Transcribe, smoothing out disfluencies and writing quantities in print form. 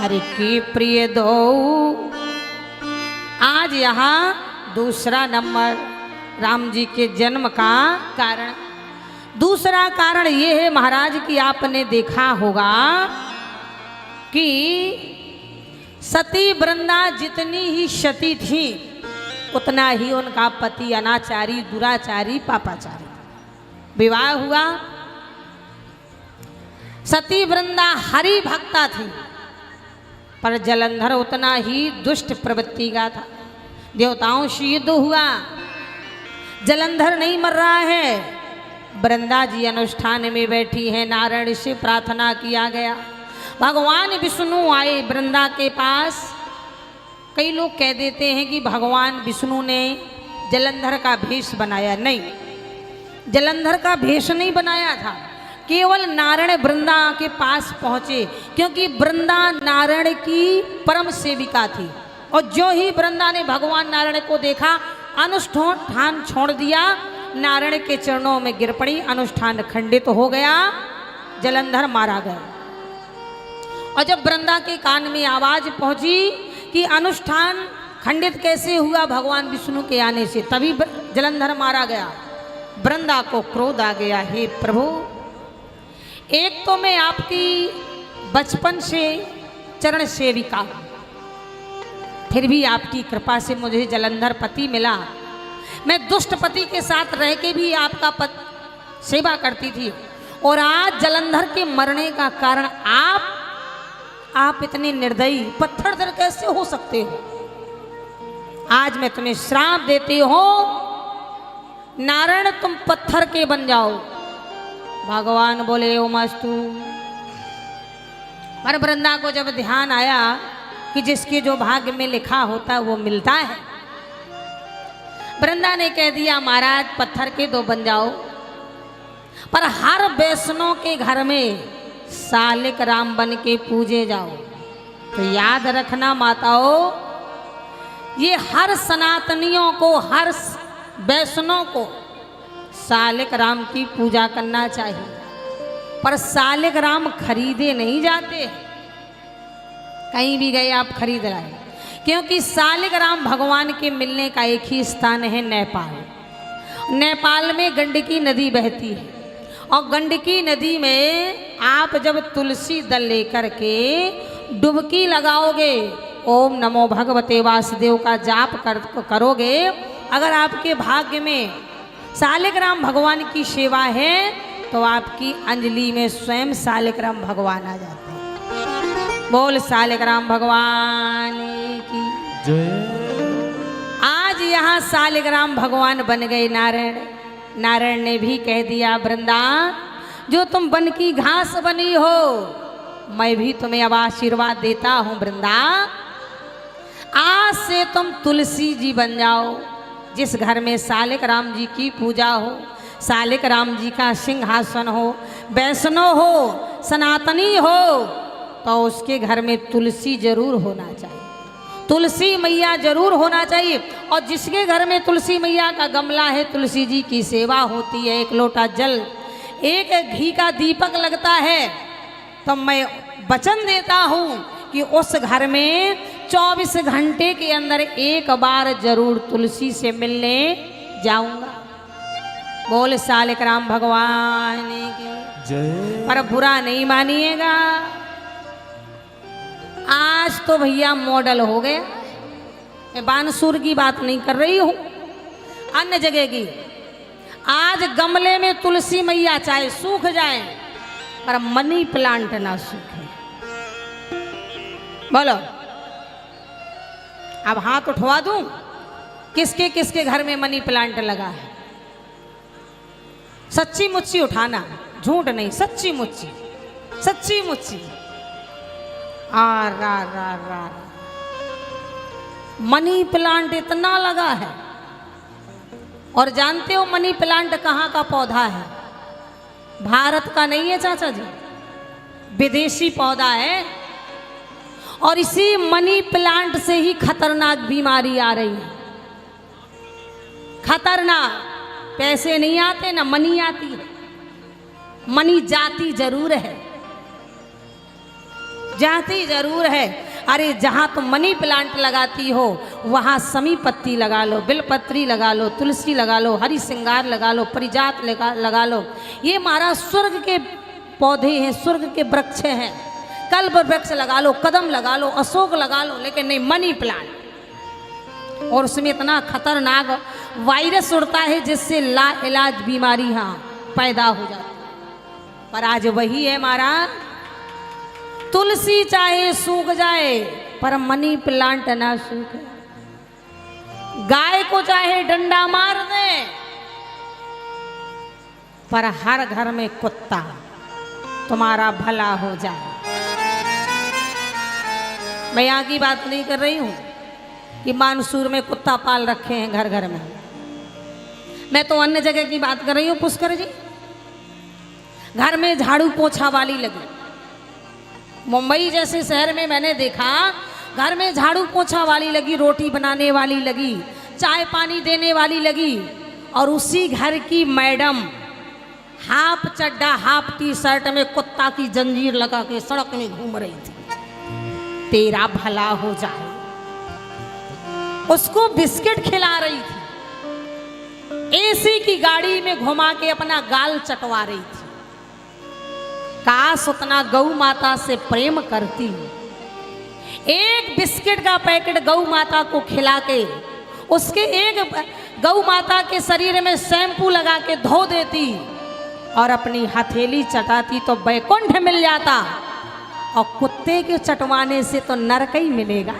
हरि की प्रिय दो। आज यहाँ दूसरा नंबर राम जी के जन्म का कारण। दूसरा कारण ये है महाराज कि आपने देखा होगा कि सती वृंदा जितनी ही सती थी उतना ही उनका पति अनाचारी, दुराचारी, पापाचारी। विवाह हुआ, सती वृंदा हरि भक्ता थी, पर जलंधर उतना ही दुष्ट प्रवृत्ति का था। देवताओं से युद्ध हुआ, जलंधर नहीं मर रहा है। वृंदा जी अनुष्ठान में बैठी है, नारायण से प्रार्थना किया गया। भगवान विष्णु आए वृंदा के पास। कई लोग कह देते हैं कि भगवान विष्णु ने जलंधर का भेष बनाया। नहीं, जलंधर का भेष नहीं बनाया था, केवल नारायण वृंदा के पास पहुंचे, क्योंकि वृंदा नारायण की परम सेविका थी। और जो ही वृंदा ने भगवान नारायण को देखा, अनुष्ठान छोड़ दिया, नारायण के चरणों में गिर पड़ी, अनुष्ठान खंडित हो गया, जलंधर मारा गया। और जब वृंदा के कान में आवाज पहुंची कि अनुष्ठान खंडित कैसे हुआ भगवान विष्णु के आने से, तभी जलंधर मारा गया। वृंदा को क्रोध आ गया, हे प्रभु, एक तो मैं आपकी बचपन से चरण सेविका, फिर भी आपकी कृपा से मुझे जलंधर पति मिला। मैं दुष्ट पति के साथ रह के भी आपका सेवा करती थी, और आज जलंधर के मरने का कारण आप इतने निर्दयी, पत्थर दर कैसे हो सकते हो? आज मैं तुम्हें श्राप देती हूं, नारायण तुम पत्थर के बन जाओ। भगवान बोले ओमस्तु। पर वृंदा को जब ध्यान आया कि जिसके जो भाग्य में लिखा होता है वो मिलता है, वृंदा ने कह दिया महाराज पत्थर के दो बन जाओ, पर हर वैष्णव के घर में सालिक राम बन के पूजे जाओ। तो याद रखना माताओं, ये हर सनातनियों को, हर वैष्णव को सालिक राम की पूजा करना चाहिए। पर सालिक राम खरीदे नहीं जाते, कहीं भी गए आप खरीद लाए, क्योंकि सालिक राम भगवान के मिलने का एक ही स्थान है नेपाल। नेपाल में गंडकी नदी बहती है, और गंडकी नदी में आप जब तुलसी दल लेकर के डुबकी लगाओगे, ओम नमो भगवते वासुदेव का जाप करोगे, अगर आपके भाग्य में सालिक राम भगवान की सेवा है तो आपकी अंजलि में स्वयं सालिक राम भगवान आ जाते हैं। बोल सालिक राम भगवान की जय। आज यहाँ सालिक राम भगवान बन गए नारायण। नारायण ने भी कह दिया वृंदा, जो तुम वन की घास बनी हो, मैं भी तुम्हें अब आशीर्वाद देता हूं वृंदा। आज से तुम तुलसी जी बन जाओ। जिस घर में सालिक राम जी की पूजा हो, सालिक राम जी का सिंहासन हो, वैष्णव हो, सनातनी हो, तो उसके घर में तुलसी जरूर होना चाहिए, तुलसी मैया जरूर होना चाहिए। और जिसके घर में तुलसी मैया का गमला है, तुलसी जी की सेवा होती है, एक लोटा जल, एक घी का दीपक लगता है, तो मैं वचन देता हूँ कि उस घर में 24 घंटे के अंदर एक बार जरूर तुलसी से मिलने जाऊंगा। बोल सालिक राम भगवान की जय। पर बुरा नहीं मानिएगा, आज तो भैया मॉडल हो गया। मैं बानसूर की बात नहीं कर रही हूं, अन्य जगह की। आज गमले में तुलसी मैया चाहे सूख जाए, पर मनी प्लांट ना सूखे। बोलो, अब हाथ उठवा दूं, किसके किसके घर में मनी प्लांट लगा है? सच्ची मुच्ची उठाना, झूठ नहीं, सच्ची मुच्ची, सच्ची मुच्ची। मनी प्लांट इतना लगा है। और जानते हो मनी प्लांट कहाँ का पौधा है? भारत का नहीं है चाचा जी, विदेशी पौधा है। और इसी मनी प्लांट से ही खतरनाक बीमारी आ रही है। खतरनाक, पैसे नहीं आते ना मनी आती है, मनी जाती जरूर है। जाती जरूर है। अरे जहाँ तुम मनी प्लांट लगाती हो वहाँ समी पत्ती लगा लो, बिलपत्री लगा लो, तुलसी लगा लो, हरी सिंगार लगा लो, परिजात लगा लो। ये महाराज स्वर्ग के पौधे हैं, स्वर्ग के वृक्ष हैं। कल्प वृक्ष लगा लो, कदम लगा लो, अशोक लगा लो, लेकिन नहीं मनी प्लांट। और उसमें इतना खतरनाक वायरस उड़ता है जिससे ला इलाज बीमारियां पैदा हो जाती। पर आज वही है महाराज, तुलसी चाहे सूख जाए पर मनी प्लांट ना सूखे। गाय को चाहे डंडा मार दे पर हर घर में कुत्ता, तुम्हारा भला हो जाए। मैं यहाँ की बात नहीं कर रही हूं कि मानसूर में कुत्ता पाल रखे हैं घर घर में, मैं तो अन्य जगह की बात कर रही हूँ। पुष्कर जी, घर में झाड़ू पोछा वाली लगी। मुंबई जैसे शहर में मैंने देखा घर में झाड़ू पोछा वाली लगी, रोटी बनाने वाली लगी, चाय पानी देने वाली लगी, और उसी घर की मैडम हाफ चड्डा हाफ टी शर्ट में कुत्ता की जंजीर लगा के सड़क में घूम रही थी। तेरा भला हो जाए। उसको बिस्किट खिला रही थी, एसी की गाड़ी में घुमा के अपना गाल चटवा रही थी। काश उतना गौ माता से प्रेम करती, एक बिस्किट का पैकेट गौ माता को खिला के उसके एक गौ माता के शरीर में शैम्पू लगा के धो देती और अपनी हथेली चटाती तो बैकुंठ मिल जाता, और कुत्ते के चटवाने से तो नरक ही मिलेगा।